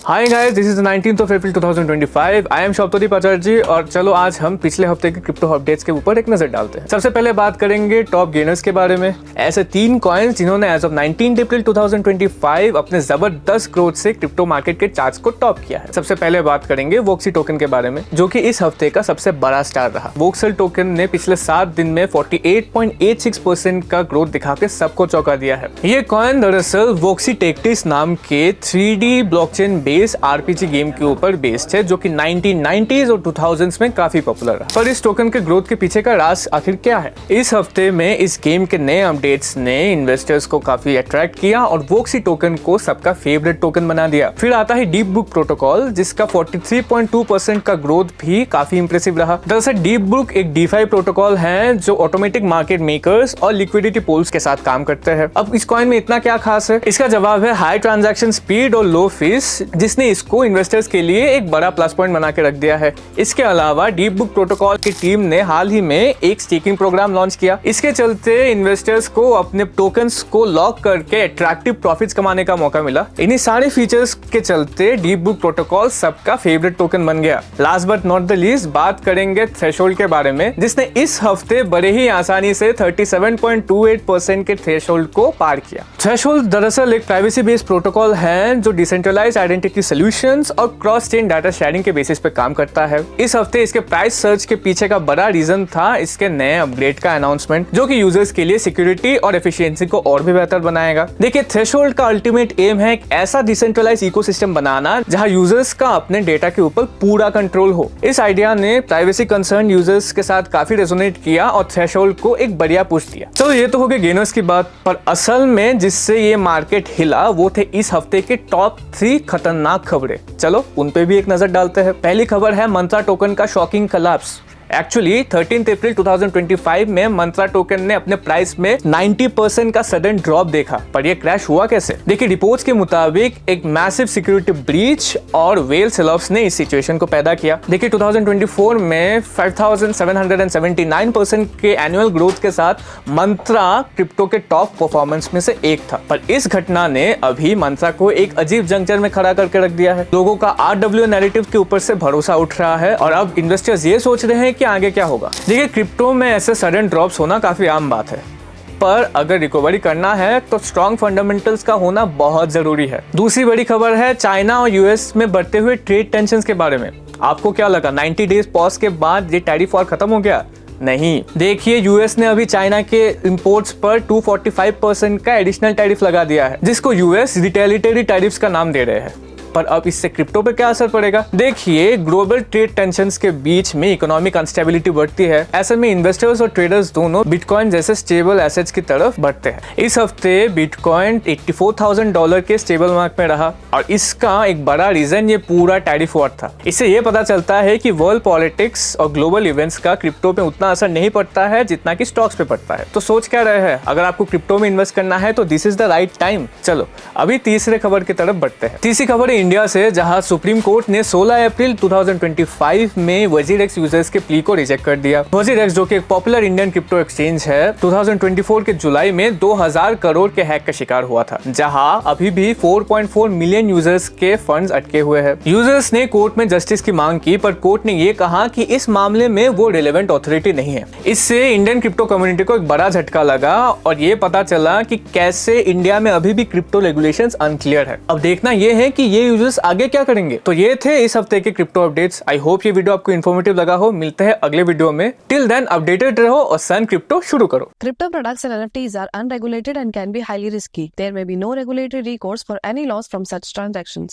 Hi guys, this is the 19th of April 2025। I am Saptadip Acharya ji और चलो आज हम पिछले हफ्ते के क्रिप्टो अपडेट्स के ऊपर एक नजर डालते हैं। सबसे पहले बात करेंगे टॉप गेनर्स के बारे में। ऐसे 3 कॉइन्स जिन्होंने एज ऑफ 19 अप्रैल 2025 अपने जबरदस्त ग्रोथ से क्रिप्टो मार्केट के चार्ट्स को टॉप किया है। सबसे पहले बात करेंगे वोक्सी टोकन के बारे में, जो कि इस हफ्ते का सबसे बड़ा स्टार रहा। वोक्सल टोकन ने पिछले 7 दिन में 48.86% का ग्रोथ दिखा के सबको चौंका दिया है। ये कॉइन दरअसल वोक्सी टेक्टिस नाम के 3D blockchain based RPG game के ऊपर बेस्ड है, जो कि 1990s और 2000s में काफी पॉपुलर रहा। पर इस टोकन के ग्रोथ के पीछे का राज आखिर क्या है? इस हफ्ते में इस गेम के नए अपडेट्स ने इन्वेस्टर्स को काफी अट्रैक्ट किया और वोक्सी टोकन को सबका फेवरेट टोकन बना दिया। फिर आता है डीप बुक प्रोटोकॉल, जिसका 43.2% का ग्रोथ भी काफी इंप्रेसिव रहा। दरअसल डीप बुक एक डीफाई प्रोटोकॉल है जो ऑटोमेटिक मार्केट मेकर्स और लिक्विडिटी पूल्स के साथ काम करते हैं। अब इस कॉइन में इतना क्या खास है? इसका जवाब है हाई ट्रांजैक्शन स्पीड और लो फीस, जिसने इसको इन्वेस्टर्स के लिए एक बड़ा प्लस पॉइंट बना के रख दिया है। इसके अलावा डीप बुक प्रोटोकॉल की टीम ने हाल ही में एक स्टेकिंग प्रोग्राम लॉन्च किया। इसके चलते इन्वेस्टर्स को अपने टोकन्स को लॉक करके अट्रैक्टिव प्रॉफिट्स कमाने का मौका मिला। इन्हीं सारे फीचर्स के चलते डीप बुक प्रोटोकॉल सबका फेवरेट टोकन बन गया। Last but not the least बात करेंगे थ्रेशोल्ड के बारे में, जिसने इस हफ्ते बड़े ही आसानी से 37.28% के थ्रेशोल्ड को पार किया। थ्रेशोल्ड दरअसल एक प्राइवेसी बेस्ड प्रोटोकॉल है जो डिसेंट्रलाइज्ड आइडेंटिटी सॉल्यूशंस और क्रॉस चेन डाटा शेयरिंग के बेसिस पे काम करता है। इस हफ्ते इसके प्राइस सर्च के पीछे का बड़ा रीजन था इसके नए अपग्रेड का अनाउंसमेंट, जो कि यूजर्स के लिए सिक्योरिटी और एफिशिएंसी को और भी बेहतर बनाएगा। देखिए, थ्रेशोल्ड का अल्टीमेट एम है एक ऐसा डिसेंट्रलाइज्ड इकोसिस्टम बनाना जहां यूजर्स का अपने डेटा के ऊपर पूरा कंट्रोल हो। इस आइडिया ने प्राइवेसी कंसर्न यूजर्स के साथ काफी रेजोनेट किया और थ्रेशोल्ड को एक बढ़िया पुश दिया। चलो, ये तो हो गए गेनर्स की बात, पर असल में जिससे ये मार्केट हिला वो थे इस हफ्ते के टॉप 3 खतरनाक खबरें। चलो उन पे भी एक नजर डालते हैं। पहली खबर है मंत्रा टोकन का शॉकिंग कोलैप्स। एक्चुअली 13 अप्रैल 2025 में मंत्रा टोकन ने अपने प्राइस में 90% का सडन ड्रॉप देखा, पर यह क्रैश हुआ कैसे? देखिए, रिपोर्ट्स के मुताबिक एक मैसिव सिक्योरिटी ब्रीच और वेल सेल ऑफ्स ने इस सिचुएशन को पैदा किया। देखिए, 2024 में 5779% के एनुअल ग्रोथ के साथ मंत्रा क्रिप्टो के टॉप परफॉर्मेंस में से एक था, पर इस घटना ने अभी मंत्रा को एक अजीब जंक्चर में खड़ा करके रख दिया है। लोगों का RWA नैरेटिव के ऊपर से भरोसा उठ रहा है और अब इन्वेस्टर्स ये सोच रहे हैं कि आगे क्या होगा। देखिए, क्रिप्टो में ऐसे सडन ड्रॉप्स होना काफी आम बात है, पर अगर रिकवरी करना है तो स्ट्रॉन्ग फंडामेंटल्स का होना बहुत जरूरी है। दूसरी बड़ी खबर है चाइना और यूएस में बढ़ते हुए ट्रेड टेंशंस के बारे में। आपको क्या लगा 90 डेज पॉज के बाद ये टैरिफ वॉर खत्म हो गया? नहीं। देखिए, यूएस ने अभी चाइना के इंपोर्ट्स पर 245% का एडिशनल टैरिफ लगा दिया है, जिसको यूएस रिटेलिटरी टैरिफ्स का नाम दे रहे हैं। पर अब इससे क्रिप्टो पे क्या असर पड़ेगा? देखिए, ग्लोबल ट्रेड टेंशंस के बीच में इकोनॉमिक अनस्टेबिलिटी बढ़ती है। ऐसे में इन्वेस्टर्स और ट्रेडर्स दोनों बिटकॉइन जैसे स्टेबल एसेट्स की तरफ बढ़ते हैं। इस हफ्ते बिटकॉइन $84,000 के स्टेबल मार्क में रहा और इसका एक बड़ा रीजन ये पूरा टैरिफ वॉर था। इससे ये पता चलता है कि वर्ल्ड पॉलिटिक्स और ग्लोबल इवेंट्स का क्रिप्टो पे उतना असर नहीं पड़ता है जितना कि स्टॉक्स पे पड़ता है। तो सोच क्या रहे हैं? अगर आपको क्रिप्टो में इन्वेस्ट करना है तो this is the right time. चलो अभी तीसरे खबर की तरफ बढ़ते हैं। तीसरी खबर इंडिया से, जहां सुप्रीम कोर्ट ने 16 अप्रैल 2025 में WazirX यूजर्स के प्ली को रिजेक्ट कर दिया। WazirX, जो कि एक पॉपुलर इंडियन क्रिप्टो एक्सचेंज है, 2024 के जुलाई में 2000 करोड़ के हैक का शिकार हुआ था, जहां अभी भी 4.4 मिलियन यूजर्स के फंड्स अटके हुए हैं। यूजर्स ने कोर्ट में जस्टिस की मांग की, पर कोर्ट ने ये कहा कि इस मामले में वो रिलेवेंट अथॉरिटी नहीं है। इससे इंडियन क्रिप्टो कम्युनिटी को एक बड़ा झटका लगा और ये पता चला कि कैसे इंडिया में अभी भी क्रिप्टो रेगुलेशंस अनक्लियर है। अब देखना ये है कि ये यूजर्स आगे क्या करेंगे। तो ये थे इस हफ्ते के क्रिप्टो अपडेट्स। आई होप ये वीडियो आपको इन्फॉर्मेटिव लगा हो। मिलते हैं अगले वीडियो में। टिल देन अपडेटेड रहो और सन क्रिप्टो शुरू करो। Crypto products and NFTs are unregulated and can be highly risky. There may be no regulatory recourse for any loss from such transactions.